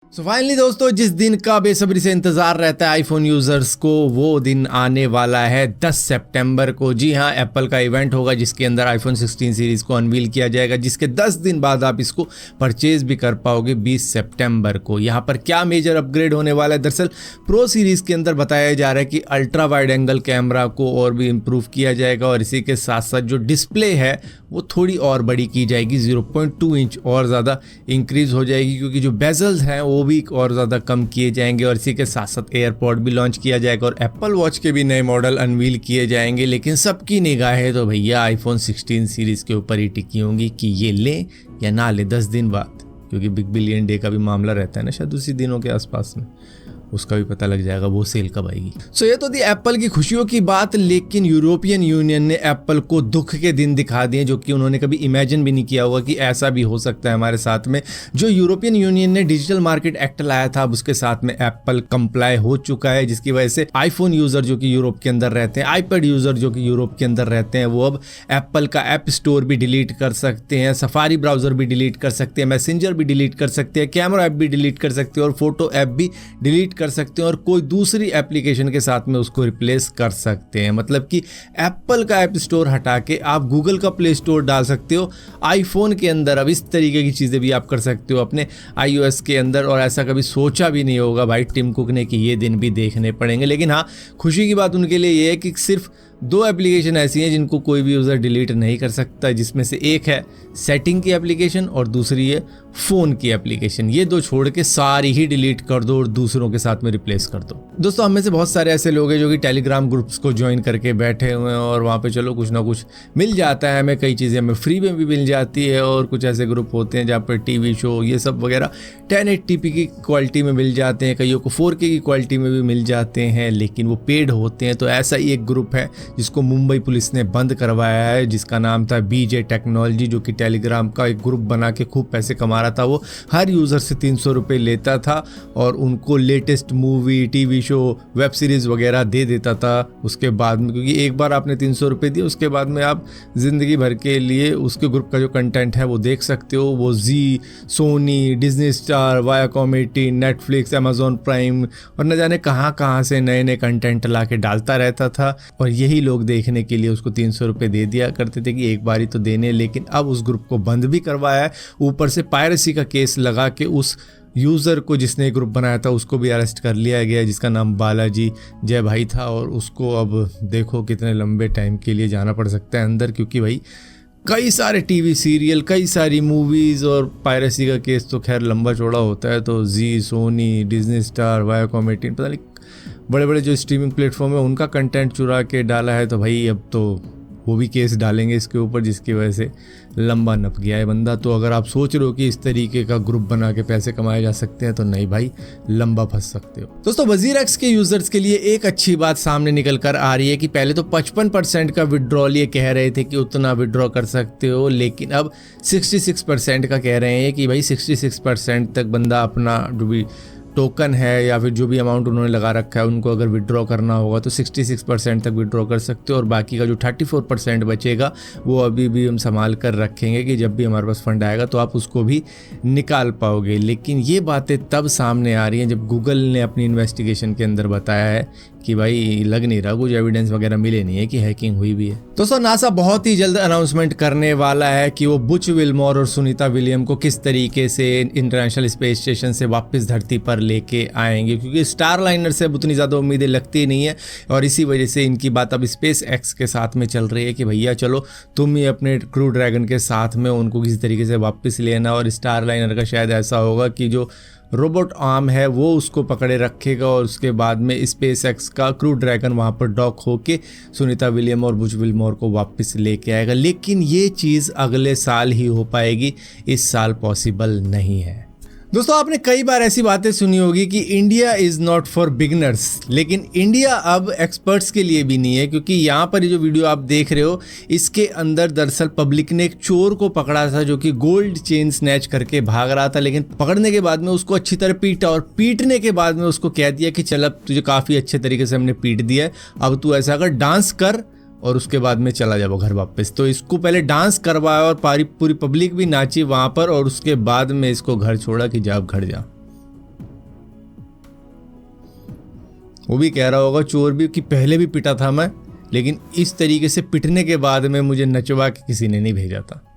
So finally दोस्तों, जिस दिन का बेसब्री से इंतजार रहता है आईफोन यूजर्स को, वो दिन आने वाला है 10 सितंबर को। जी हाँ, एप्पल का इवेंट होगा जिसके अंदर आईफोन 16 सीरीज को अनवील किया जाएगा, जिसके 10 दिन बाद आप इसको परचेज भी कर पाओगे 20 सितंबर को। यहाँ पर क्या मेजर अपग्रेड होने वाला है? दरअसल प्रो सीरीज के अंदर बताया जा रहा है कि अल्ट्रा वाइड एंगल कैमरा को और भी इम्प्रूव किया जाएगा और इसी के साथ साथ जो डिस्प्ले है वो थोड़ी और बड़ी की जाएगी, 0.2 इंच और ज़्यादा इंक्रीज हो जाएगी, क्योंकि जो बेजल्स हैं वो भी और ज़्यादा कम किए जाएंगे। और इसी के साथ साथ एयरपॉड भी लॉन्च किया जाएगा और एप्पल वॉच के भी नए मॉडल अनवील किए जाएंगे। लेकिन सबकी निगाहें तो भैया आईफोन 16 सीरीज़ के ऊपर ही टिकी होंगी कि ये लें या ना लें 10 दिन बाद, क्योंकि बिग बिलियन डे का भी मामला रहता है ना, शायद उसी दिनों के आसपास में, उसका भी पता लग जाएगा वो सेल कब आएगी। सो ये तो थी एप्पल की खुशियों की बात, लेकिन यूरोपियन यूनियन ने एप्पल को दुख के दिन दिखा दिए, जो कि उन्होंने कभी इमेजिन भी नहीं किया होगा कि ऐसा भी हो सकता है हमारे साथ में। जो यूरोपियन यूनियन ने डिजिटल मार्केट एक्ट लाया था, अब उसके साथ में एप्पल कंप्लाई हो चुका है, जिसकी वजह से आईफोन यूजर जो कि यूरोप के अंदर रहते हैं, आईपैड यूजर जो कि यूरोप के अंदर रहते हैं, वो अब एप्पल का ऐप स्टोर भी डिलीट कर सकते हैं, सफारी ब्राउजर भी डिलीट कर सकते हैं, मैसेंजर भी डिलीट कर सकते हैं, कैमरा ऐप भी डिलीट कर सकते हैं और फोटो ऐप भी डिलीट कर सकते हैं और कोई दूसरी एप्लीकेशन के साथ में उसको रिप्लेस कर सकते हैं। मतलब कि एप्पल का ऐप स्टोर हटा के आप गूगल का प्ले स्टोर डाल सकते हो आईफोन के अंदर। अब इस तरीके की चीज़ें भी आप कर सकते हो अपने iOS के अंदर, और ऐसा कभी सोचा भी नहीं होगा भाई टिम कुक ने कि ये दिन भी देखने पड़ेंगे। लेकिन हाँ, खुशी की बात उनके लिए ये है कि सिर्फ 2 एप्लीकेशन ऐसी हैं जिनको कोई भी यूज़र डिलीट नहीं कर सकता, जिसमें से एक है सेटिंग की एप्लीकेशन और दूसरी है फ़ोन की एप्लीकेशन। ये 2 छोड़ के सारी ही डिलीट कर दो और दूसरों के साथ में रिप्लेस कर दो। दोस्तों, हम में से बहुत सारे ऐसे लोग हैं जो कि टेलीग्राम ग्रुप्स को ज्वाइन करके बैठे हुए हैं और वहाँ पे चलो कुछ ना कुछ मिल जाता है हमें, कई चीज़ें हमें फ्री में भी मिल जाती है। और कुछ ऐसे ग्रुप होते हैं जहाँ पर टीवी शो ये सब वगैरह 1080p की क्वालिटी में मिल जाते हैं, कईयों को 4K की क्वालिटी में भी मिल जाते हैं, लेकिन वो पेड होते हैं। तो ऐसा ही एक ग्रुप है जिसको मुंबई पुलिस ने बंद करवाया है, जिसका नाम था BJ टेक्नोलॉजी, जो कि टेलीग्राम का एक ग्रुप बना के खूब पैसे कमा रहा था। वो हर यूज़र से 300 रुपये लेता था और उनको latest movie, TV show, web series वगैरह दे देता था उसके बाद में, क्योंकि एक बार आपने 300 रुपये दिए, उसके बाद में आप ज़िंदगी भर के लिए उसके ग्रुप का जो कंटेंट है वो देख सकते हो। वो Zee, Sony, Disney Star, Viacom 18, Netflix, Amazon Prime और न जाने कहाँ कहाँ से नए नए कंटेंट ला के डालता रहता था, और यही लोग देखने के लिए उसको 300 रुपये दे दिया करते थे कि एक बारी तो देने। लेकिन अब उस ग्रुप को बंद भी करवाया है, ऊपर से पायरेसी का केस लगा के उस यूज़र को जिसने ग्रुप बनाया था उसको भी अरेस्ट कर लिया गया, जिसका नाम बालाजी जय भाई था। और उसको अब देखो कितने लंबे टाइम के लिए जाना पड़ सकता है अंदर, क्योंकि भाई कई सारे टीवी सीरियल, कई सारी मूवीज़, और पायरेसी का केस तो खैर लंबा चौड़ा होता है। तो जी, सोनी, डिज्नी स्टार, वायाकॉम 18, पता नहीं बड़े बड़े जो स्ट्रीमिंग प्लेटफॉर्म है उनका कंटेंट चुरा के डाला है, तो भाई अब तो वो भी केस डालेंगे इसके ऊपर, जिसकी वजह से लंबा नप गया है बंदा। तो अगर आप सोच रहे हो कि इस तरीके का ग्रुप बना के पैसे कमाए जा सकते हैं, तो नहीं भाई, लंबा फंस सकते हो। दोस्तों, वजीर एक्स के यूजर्स के लिए एक अच्छी बात सामने निकल कर आ रही है कि पहले तो 55% का विड्रॉल ये कह रहे थे कि उतना विड्रॉ कर सकते हो, लेकिन अब 66% का कह रहे हैं कि भाई 66% तक बंदा अपना जो भी टोकन है या फिर जो भी अमाउंट उन्होंने लगा रखा है उनको अगर विड्रॉ करना होगा तो 66% तक विड्रॉ कर सकते हो, और बाकी का जो 34% बचेगा वो अभी भी हम संभाल कर रखेंगे कि जब भी हमारे पास फंड आएगा तो आप उसको भी निकाल पाओगे। लेकिन ये बातें तब सामने आ रही हैं जब गूगल ने अपनी इन्वेस्टिगेशन के अंदर बताया है कि भाई लग नहीं रहा, कुछ एविडेंस वगैरह मिले नहीं है कि हैकिंग हुई भी है। दोस्तों, नासा बहुत ही जल्द अनाउंसमेंट करने वाला है कि वो बुच विल्मोर और सुनीता विलियम को किस तरीके से इंटरनेशनल स्पेस स्टेशन से वापस धरती पर लेके आएंगे, क्योंकि स्टार लाइनर से अब उतनी ज़्यादा उम्मीदें लगती नहीं है, और इसी वजह से इनकी बात अब स्पेस एक्स के साथ में चल रही है कि भैया चलो तुम ही अपने क्रू ड्रैगन के साथ में उनको किसी तरीके से वापस लेना। और स्टार लाइनर का शायद ऐसा होगा कि जो रोबोट आर्म है वो उसको पकड़े रखेगा और उसके बाद में स्पेस एक्स का क्रू ड्रैगन वहाँ पर डॉक होके सुनीता विलियम और बुच विल्मोर को वापस लेके आएगा। लेकिन ये चीज़ अगले साल ही हो पाएगी, इस साल पॉसिबल नहीं है। दोस्तों, आपने कई बार ऐसी बातें सुनी होगी कि India is not for beginners, लेकिन इंडिया अब एक्सपर्ट्स के लिए भी नहीं है, क्योंकि यहाँ पर ये जो वीडियो आप देख रहे हो इसके अंदर दरअसल पब्लिक ने एक चोर को पकड़ा था जो कि गोल्ड चेन स्नैच करके भाग रहा था। लेकिन पकड़ने के बाद में उसको अच्छी तरह पीटा, और पीटने के बाद में उसको कह दिया कि चल अब तुझे काफ़ी अच्छे तरीके से हमने पीट दिया है, अब तू ऐसा कर डांस कर और उसके बाद में चला जाओ घर वापस। तो इसको पहले डांस करवाया और पूरी पब्लिक भी नाची वहाँ पर, और उसके बाद में इसको घर छोड़ा कि जा घर जा। वो भी कह रहा होगा चोर भी कि पहले भी पिटा था मैं, लेकिन इस तरीके से पिटने के बाद में मुझे नचवा के किसी ने नहीं भेजा था।